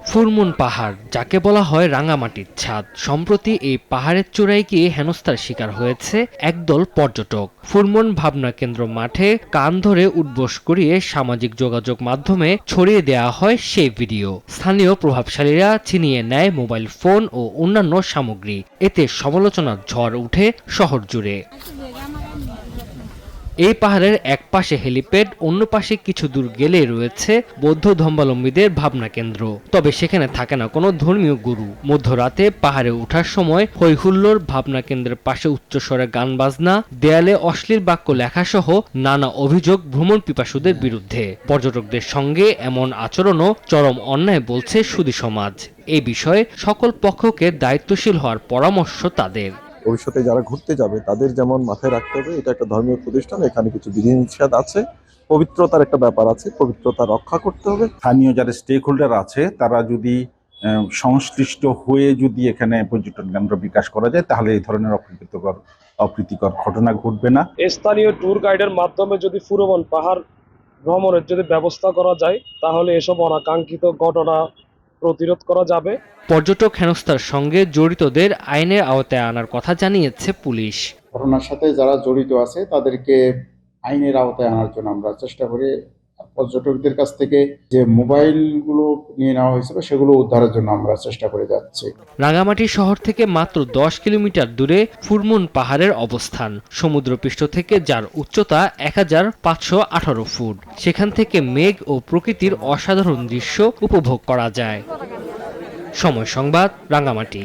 ফুরমুন পাহাড়, যাকে বলা হয় রাঙামাটির ছাদ, সম্প্রতি এই পাহাড়ের চূড়ায় গিয়ে হেনস্থার শিকার হয়েছে একদল পর্যটক। ফুরমুন ভাবনা কেন্দ্র মাঠে কান ধরে উঠবোস করিয়ে সামাজিক যোগাযোগ মাধ্যমে ছড়িয়ে দেওয়া হয় সেই ভিডিও। স্থানীয় প্রভাবশালীরা ছিনিয়ে নেয় মোবাইল ফোন ও অন্যান্য সামগ্রী। এতে সমালোচনার ঝড় উঠে শহর জুড়ে। এই পাহাড়ের এক পাশে হেলিপ্যাড, অন্য পাশে কিছু দূর গেলেই রয়েছে বৌদ্ধ ধর্মাবলম্বীদের ভাবনা কেন্দ্র। তবে সেখানে থাকে না কোনো ধর্মীয় গুরু। মধ্যরাতে পাহাড়ে ওঠার সময় হৈ হুল্লোড়, ভাবনা কেন্দ্রের পাশে উচ্চস্বরে গান বাজনা, দেয়ালে অশ্লীল বাক্য লেখাসহ নানা অভিযোগ ভ্রমণ পিপাসুদের বিরুদ্ধে। পর্যটকদের সঙ্গে এমন আচরণও চরম অন্যায় বলছে সুধী সমাজ। এই বিষয়ে সকল পক্ষকে দায়িত্বশীল হওয়ার পরামর্শ তাদের। ভবিষ্যতে যারা ঘুরতে যাবে তাদের যেমন মাথায় রাখতে হবে এটা একটা ধর্মীয় প্রতিষ্ঠান, এখানে কিছু বিধিনিষেধ আছে, পবিত্রতার একটা ব্যাপার আছে, পবিত্রতা রক্ষা করতে হবে। স্থানীয় যারা স্টেক হোল্ডার আছে তারা যদি সংশ্লিষ্ট হয়ে যদি এখানে পর্যটন কেন্দ্র বিকাশ করা যায় তাহলে এই ধরনের অপ্রীতিকর ঘটনা ঘটবে না। স্থানীয় ট্যুর গাইডের মাধ্যমে যদি ফুরমুন পাহাড় ভ্রমণের যদি ব্যবস্থা করা যায় তাহলে এসব অনাকাঙ্ক্ষিত ঘটনা প্রতিরোধ করা যাবে। পর্যটক হেনস্থার সঙ্গে জড়িতদের আইনের আওতায় আনার কথা জানিয়েছে পুলিশ। ঘটনার সাথে যারা জড়িত আছে তাদেরকে আইনের আওতায় আনার জন্য আমরা চেষ্টা করি। পর্যটকদের কাছ থেকে যে মোবাইলগুলো নিয়ে নেওয়া হয়েছিল সেগুলো উদ্ধারের জন্য আমরা চেষ্টা করে যাচ্ছি। রাঙামাটি শহর থেকে মাত্র 10 কিলোমিটার দূরে ফুরমুন পাহাড়ের অবস্থান। সমুদ্রপৃষ্ঠ থেকে যার উচ্চতা 1518 ফুট। সেখান থেকে মেঘ ও প্রকৃতির অসাধারণ দৃশ্য উপভোগ করা যায়। সময় সংবাদ, রাঙামাটি।